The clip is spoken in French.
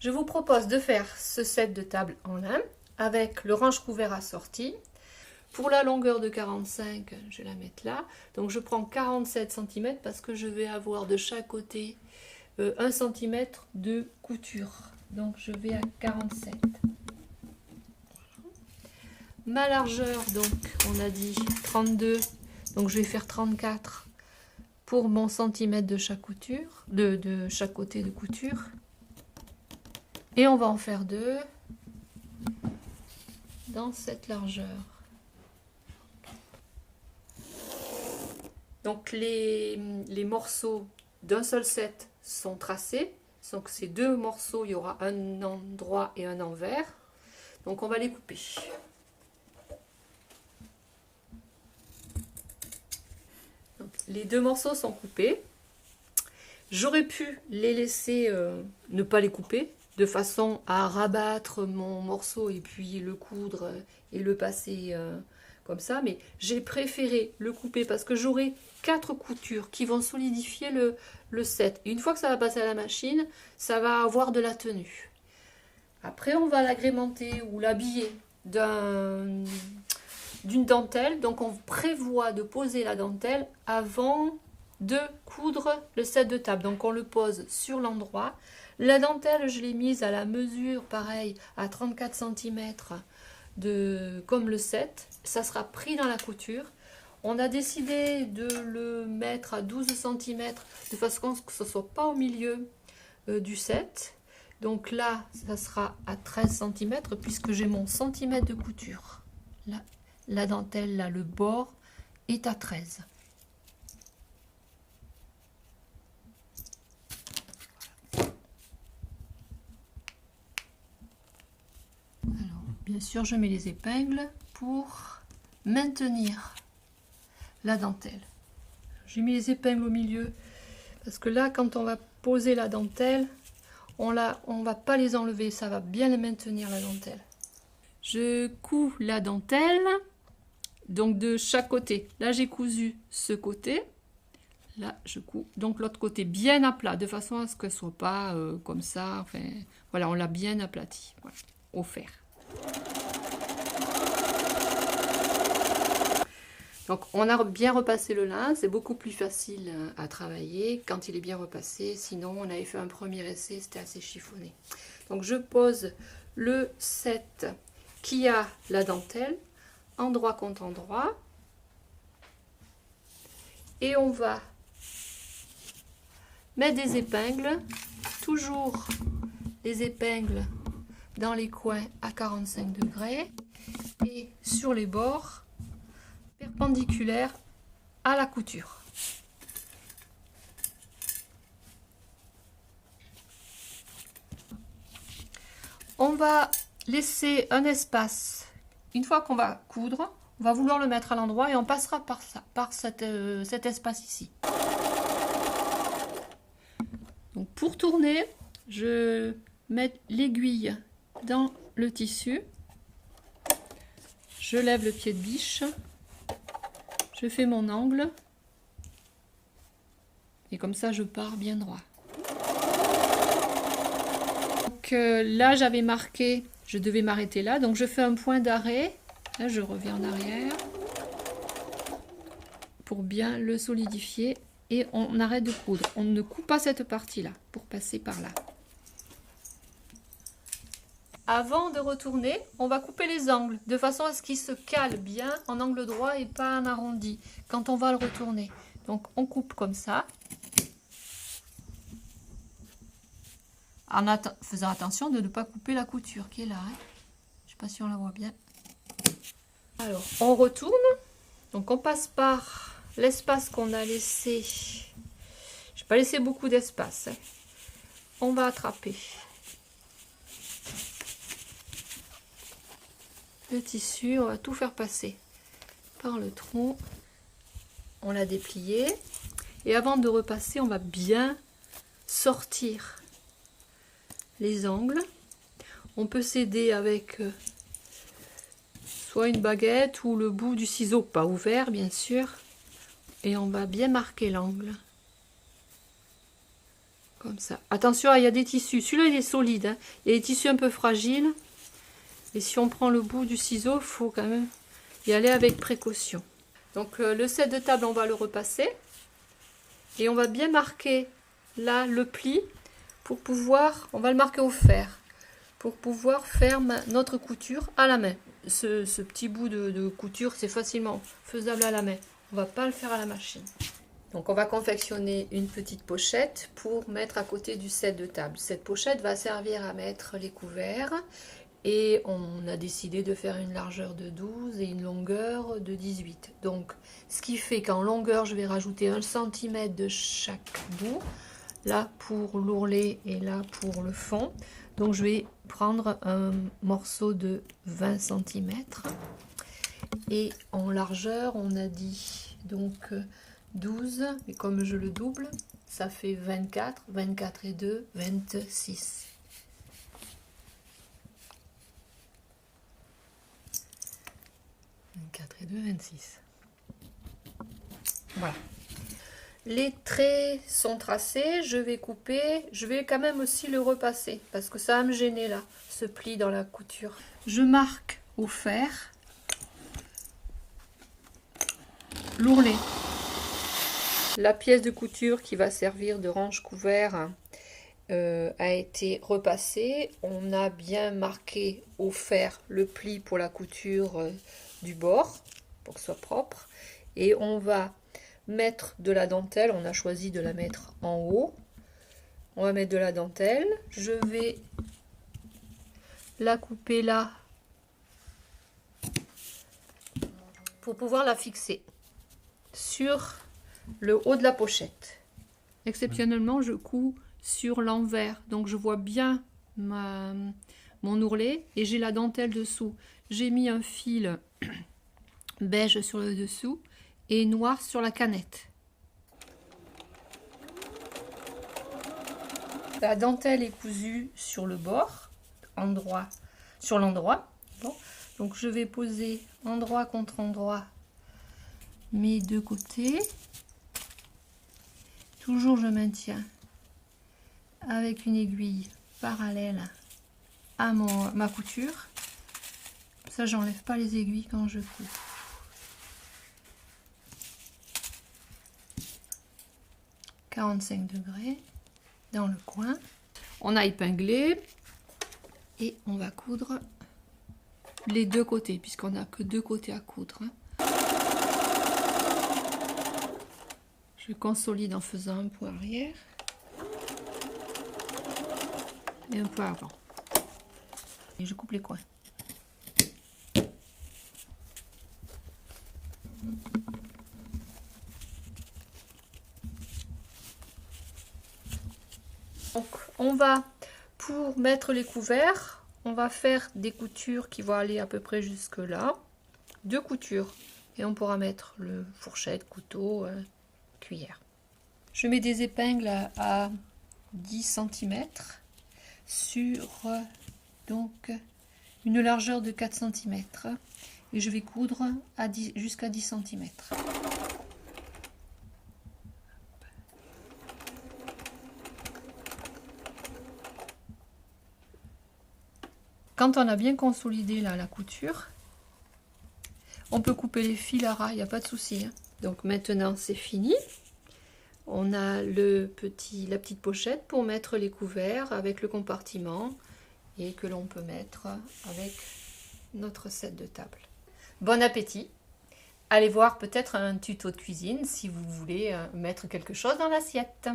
Je vous propose de faire ce set de table en lin avec le range couvert assorti. Pour la longueur de 45, je vais la mettre là. Donc je prends 47 cm parce que je vais avoir de chaque côté 1 cm de couture. Donc je vais à 47. Ma largeur, donc on a dit 32, donc je vais faire 34 pour mon centimètre de chaque couture, de chaque côté de couture. Et on va en faire 2 dans cette largeur. Donc les morceaux d'un seul set sont tracés. Donc ces 2 morceaux, il y aura un endroit et un envers. Donc on va les couper. Donc, les 2 morceaux sont coupés. J'aurais pu les laisser ne pas les couper, de façon à rabattre mon morceau et puis le coudre et le passer comme ça, mais j'ai préféré le couper parce que j'aurai 4 coutures qui vont solidifier le set. Et une fois que ça va passer à la machine, ça va avoir de la tenue. Après, on va l'agrémenter ou l'habiller d'une dentelle. Donc, on prévoit de poser la dentelle avant de coudre le set de table. Donc, on le pose sur l'endroit. La dentelle, je l'ai mise à la mesure, pareil, à 34 cm comme le set. Ça sera pris dans la couture. On a décidé de le mettre à 12 cm de façon que ce ne soit pas au milieu du set. Donc là, ça sera à 13 cm puisque j'ai mon centimètre de couture. Là, la dentelle, là, le bord est à 13. Alors, bien sûr, je mets les épingles pour maintenir la dentelle. J'ai mis les épingles au milieu parce que là, quand on va poser la dentelle, on va pas les enlever, ça va bien les maintenir la dentelle. Je couds la dentelle donc de chaque côté. Là, j'ai cousu ce côté. Là, je couds donc l'autre côté bien à plat, de façon à ce que ce soit pas comme ça. Enfin, voilà, on l'a bien aplati, voilà, au fer. Donc on a bien repassé le lin, c'est beaucoup plus facile à travailler quand il est bien repassé, sinon on avait fait un premier essai, c'était assez chiffonné. Donc je pose le set qui a la dentelle, endroit contre endroit, et on va mettre des épingles, toujours les épingles dans les coins à 45 degrés, et sur les bords, perpendiculaire à la couture. On va laisser un espace. Une fois qu'on va coudre, on va vouloir le mettre à l'endroit et on passera par cet espace ici. Donc pour tourner, je mets l'aiguille dans le tissu. Je lève le pied de biche. Je fais mon angle et comme ça je pars bien droit. Donc là j'avais marqué, je devais m'arrêter là, donc je fais un point d'arrêt. Là je reviens en arrière pour bien le solidifier et on arrête de coudre. On ne coupe pas cette partie là pour passer par là. Avant de retourner, on va couper les angles de façon à ce qu'il se cale bien en angle droit et pas en arrondi quand on va le retourner. Donc on coupe comme ça, en faisant attention de ne pas couper la couture qui est là. Je ne sais pas si on la voit bien. Alors on retourne, donc on passe par l'espace qu'on a laissé. Je n'ai pas laissé beaucoup d'espace. On va attraper le tissu, on va tout faire passer par le tronc, on l'a déplié et avant de repasser on va bien sortir les angles. On peut s'aider avec soit une baguette ou le bout du ciseau, pas ouvert bien sûr, et on va bien marquer l'angle Comme ça. Attention, il y a des tissus. Celui-là, il est solide. Hein. Il y a des tissus un peu fragiles. Et si on prend le bout du ciseau, il faut quand même y aller avec précaution. Donc le set de table, on va le repasser. Et on va bien marquer là le pli pour pouvoir, on va le marquer au fer, pour pouvoir faire notre couture à la main. Ce petit bout de couture, c'est facilement faisable à la main. On va pas le faire à la machine. Donc on va confectionner une petite pochette pour mettre à côté du set de table. Cette pochette va servir à mettre les couverts. Et on a décidé de faire une largeur de 12 et une longueur de 18. Donc, ce qui fait qu'en longueur, je vais rajouter 1 cm de chaque bout. Là pour l'ourlet et là pour le fond. Donc, je vais prendre un morceau de 20 cm. Et en largeur, on a dit donc 12. Mais comme je le double, ça fait 24. 24 et 2, 26. 24 et 2, 26. Voilà. Les traits sont tracés, je vais couper. Je vais quand même aussi le repasser parce que ça va me gêner là, ce pli dans la couture. Je marque au fer l'ourlet. La pièce de couture qui va servir de range couvert a été repassée. On a bien marqué au fer le pli pour la couture du bord pour que ce soit propre, et on va mettre de la dentelle. On a choisi de la mettre en haut. On va mettre de la dentelle. Je vais la couper là pour pouvoir la fixer sur le haut de la pochette. Exceptionnellement, je couds sur l'envers, donc je vois bien mon ourlet et j'ai la dentelle dessous. J'ai mis un fil beige sur le dessous et noir sur la canette. La dentelle est cousue sur le bord, sur l'endroit. Bon. Donc je vais poser endroit contre endroit mes deux côtés. Toujours je maintiens avec une aiguille parallèle à ma couture. Ça, j'enlève pas les aiguilles quand je couds. « 45 degrés dans le coin. On a épinglé et on va coudre les deux côtés puisqu'on n'a que deux côtés à coudre. Je consolide en faisant un point arrière et un point avant. Et je coupe les coins. Donc on va, pour mettre les couverts, on va faire des coutures qui vont aller à peu près jusque là. 2 coutures. Et on pourra mettre le fourchette, couteau, cuillère. Je mets des épingles à 10 cm sur donc une largeur de 4 cm. Et je vais coudre jusqu'à 10 cm. Quand on a bien consolidé là, la couture, on peut couper les fils à ras, il n'y a pas de souci. Hein. Donc maintenant c'est fini. On a la petite pochette pour mettre les couverts avec le compartiment et que l'on peut mettre avec notre set de table. Bon appétit! Allez voir peut-être un tuto de cuisine si vous voulez mettre quelque chose dans l'assiette.